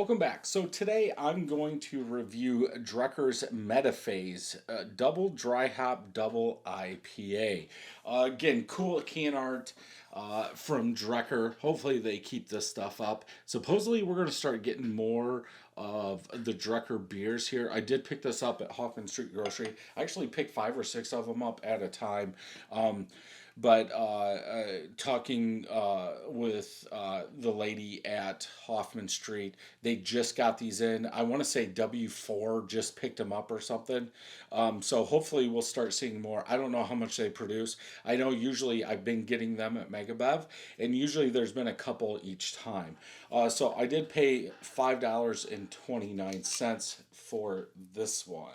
Welcome back. So today I'm going to review Drekker's Metaphase Double Dry Hop Double IPA. Again, cool can art from Drekker. Hopefully they keep this stuff up. Supposedly we're going to start getting more of the Drekker beers here. I did pick this up at Hoffman Street Grocery. I actually picked 5 or 6 of them up at a time. But talking with the lady at Hoffman Street, they just got these in. I want to say W4 just picked them up or something. So hopefully we'll start seeing more. I don't know how much they produce. I know usually I've been getting them at Megabev, and usually there's been a couple each time. So I did pay $5.29 for this one.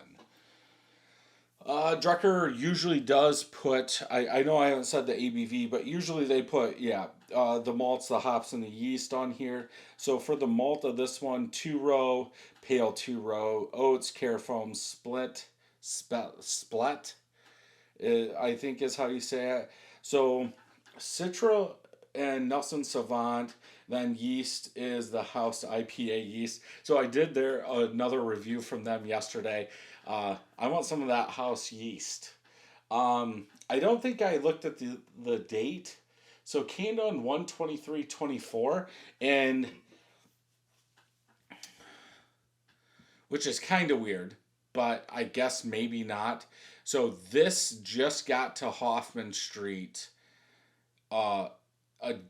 Drekker usually does put, I know I haven't said the ABV, but usually they put, the malts, the hops, and the yeast on here. So for the malt of this one, 2-row, pale 2-row, oats, carafoam, splet, I think is how you say it. So Citra and Nelson Sauvin, then yeast is the house IPA yeast. So I did another review from them yesterday. I want some of that house yeast. I don't think I looked at the date. So canned on 1/23/24, and which is kind of weird, but I guess maybe not. So this just got to Hoffman Street a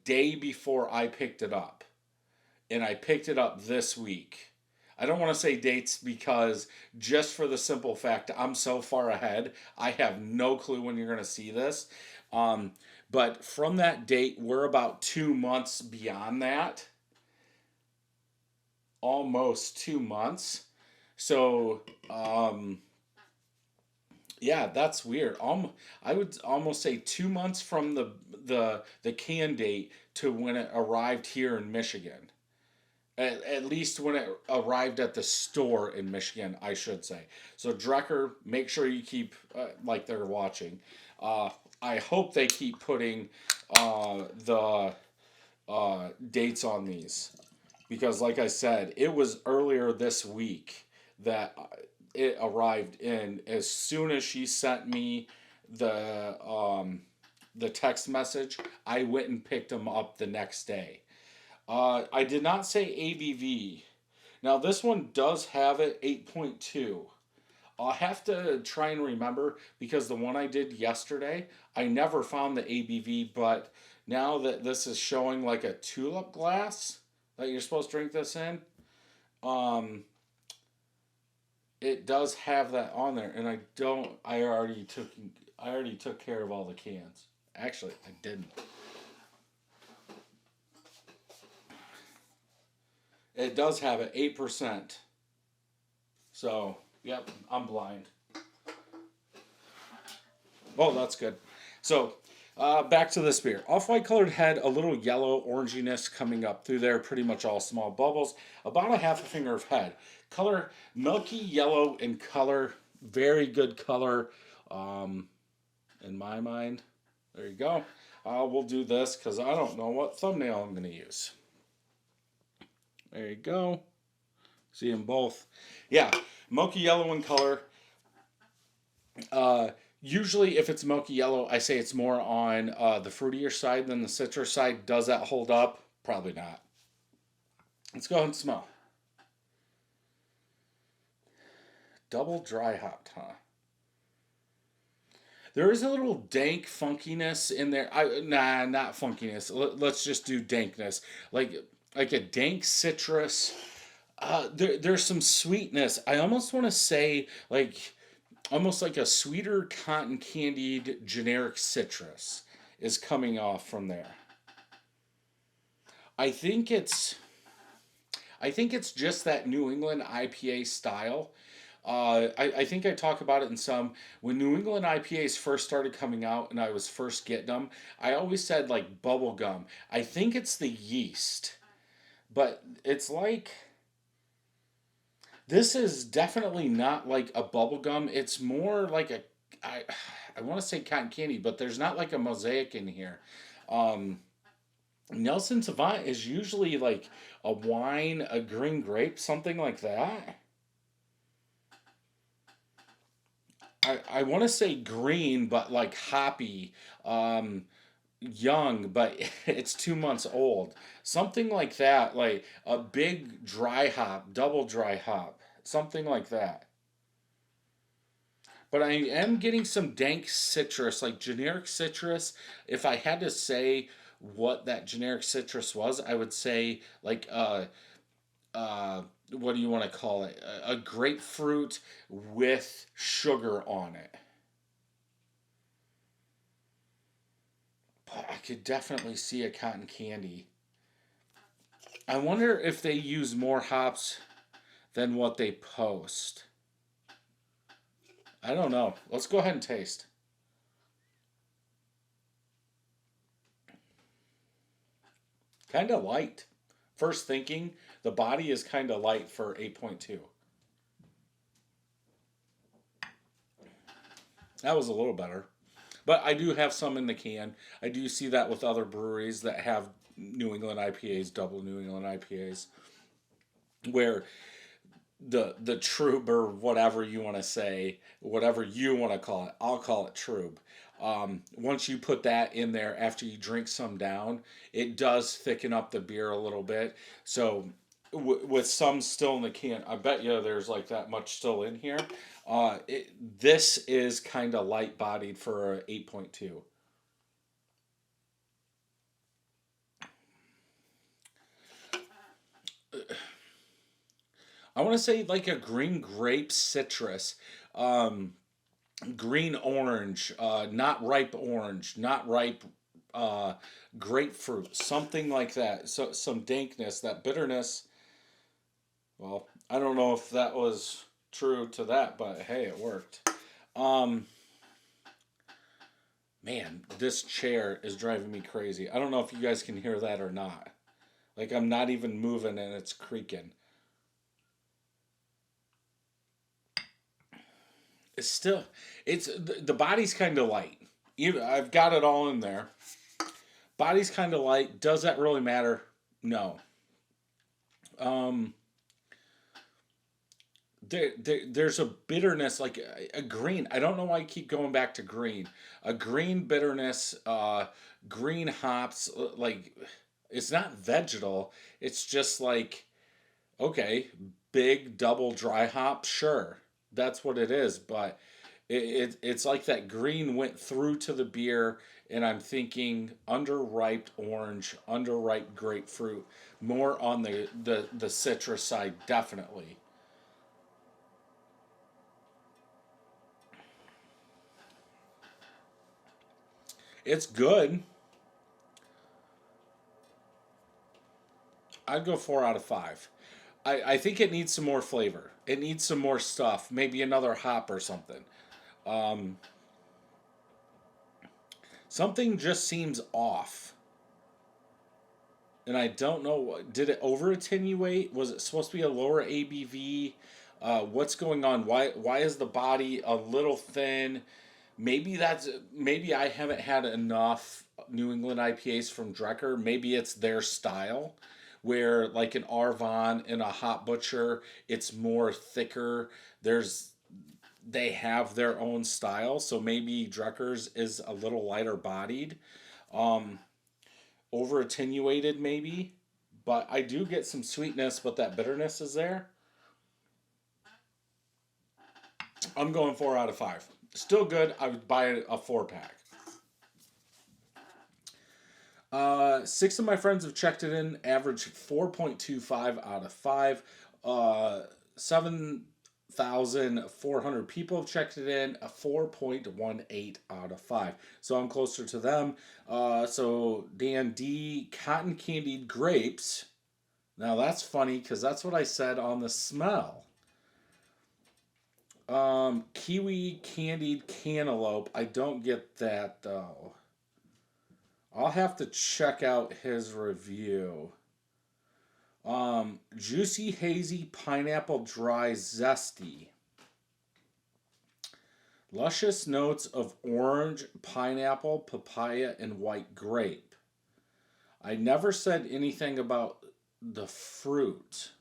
day before I picked it up, and I picked it up this week. I don't want to say dates because just for the simple fact I'm so far ahead, I have no clue when you're going to see this. But from that date, we're about 2 months beyond that. Almost 2 months. So, yeah, that's weird. I would almost say 2 months from the can date to when it arrived here in Michigan. At least when it arrived at the store in Michigan, I should say. So Drekker, make sure you keep like they're watching. I hope they keep putting the dates on these, because like I said, it was earlier this week that it arrived in. As soon as she sent me the text message, I went and picked them up the next day. I did not say ABV. Now this one does have it 8.2. I'll have to try and remember, because the one I did yesterday, I never found the ABV, but now that this is showing like a tulip glass that you're supposed to drink this in, it does have that on there, and I already took care of all the cans. Actually, I didn't. It does have it 8%. So, yep, I'm blind. Oh, that's good. So, back to this beer. Off-white colored head, a little yellow oranginess coming up through there, pretty much all small bubbles. About a half a finger of head. Color, milky yellow in color. Very good color, in my mind. There you go. We'll do this because I don't know what thumbnail I'm going to use. There you go. See them both. Yeah, milky yellow in color. Usually if it's milky yellow, I say it's more on the fruitier side than the citrus side. Does that hold up? Probably not. Let's go ahead and smell. Double dry hopped, huh? There is a little dank funkiness in there. Not funkiness. Let's just do dankness. Like a dank citrus. There's some sweetness. I almost want to say almost like a sweeter cotton candied generic citrus is coming off from there. I think it's just that New England IPA style. I think I talk about it in some. When New England IPAs first started coming out and I was first getting them, I always said like bubble gum. I think it's the yeast. But it's like, this is definitely not like a bubble gum. It's more like I want to say cotton candy, but there's not like a mosaic in here. Nelson Sauvin is usually like a wine, a green grape, something like that. I want to say green, but like hoppy, um, young, but it's 2 months old. Something like that, like a big dry hop, double dry hop, something like that. But I am getting some dank citrus, like generic citrus. If I had to say what that generic citrus was, I would say like what do you want to call it? A grapefruit with sugar on it. But I could definitely see a cotton candy. I wonder if they use more hops than what they post. I don't know. Let's go ahead and taste. Kind of light. First thinking, the body is kind of light for 8.2. That was a little better. But I do have some in the can. I do see that with other breweries that have New England IPAs, double New England IPAs, where the trub or whatever you want to say, whatever you want to call it, I'll call it trub. Once you put that in there after you drink some down, it does thicken up the beer a little bit. So with some still in the can, I bet you there's like that much still in here. This is kind of light bodied for a 8.2. I want to say like a green grape citrus. Um, Green orange, not ripe orange, not ripe uh, grapefruit, something like that. So some dankness, that bitterness. Well, I don't know if that was true to that, but hey, it worked. Um, Man, this chair is driving me crazy. I don't know if you guys can hear that or not. Like I'm not even moving and it's creaking. It's still, it's the body's kind of light. Even I've got it all in there. Body's kind of light. Does that really matter? No. Um, there's a bitterness, like a green. I don't know why I keep going back to green. A green bitterness, green hops. Like it's not vegetal. It's just like okay, big double dry hop. Sure, that's what it is. But it's like that green went through to the beer, and I'm thinking underripe orange, underripe grapefruit, more on the citrus side, definitely. It's good. I'd go 4 out of 5. I think it needs some more flavor. It needs some more stuff. Maybe another hop or something. Um, Something just seems off. And I don't know. Did it over attenuate? Was it supposed to be a lower ABV? What's going on? Why is the body a little thin? Maybe I haven't had enough New England IPAs from Drekker. Maybe it's their style, where like an Arvon and a Hot Butcher, it's more thicker. There's they have their own style, so maybe Drecker's is a little lighter bodied, um, over attenuated maybe. But I do get some sweetness, but that bitterness is there. I'm going 4 out of 5. Still good. I would buy a 4 pack. Six of my friends have checked it in, average 4.25 out of 5. 7,400 people have checked it in, a 4.18 out of 5. So I'm closer to them. So Dan D, cotton candied grapes. Now that's funny because that's what I said on the smell. Kiwi candied cantaloupe. I don't get that though. I'll have to check out his review. Juicy hazy pineapple dry zesty. Luscious notes of orange, pineapple, papaya, and white grape. I never said anything about the fruit,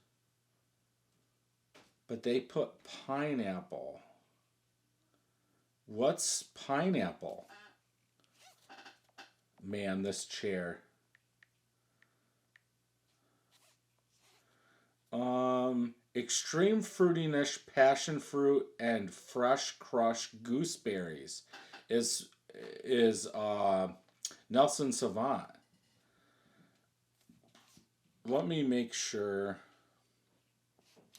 but they put pineapple. What's pineapple? Man, this chair. Extreme fruitiness, passion fruit, and fresh crushed gooseberries is Nelson Sauvin. Let me make sure.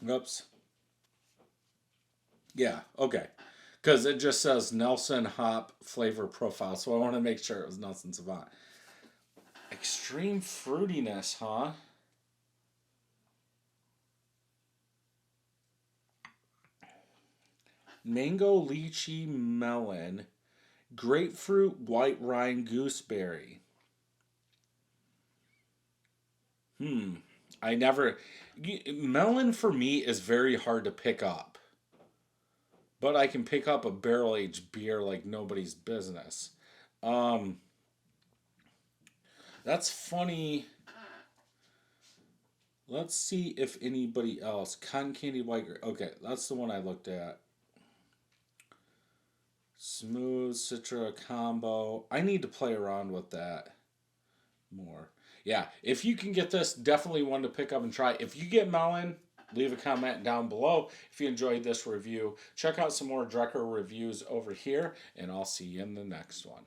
Oops. Yeah, okay. Because it just says Nelson hop flavor profile, so I want to make sure it was Nelson Sauvin. Extreme fruitiness, huh? Mango, lychee, melon, grapefruit, white rind, gooseberry. Hmm. I never. Melon for me is very hard to pick up. But I can pick up a barrel aged beer like nobody's business. Um, that's funny. Let's see if anybody else. Cotton candy white grape. Okay, that's the one I looked at. Smooth Citra combo. I need to play around with that more. Yeah, if you can get this, definitely one to pick up and try. If you get melon, leave a comment down below. If you enjoyed this review, check out some more Drekker reviews over here, and I'll see you in the next one.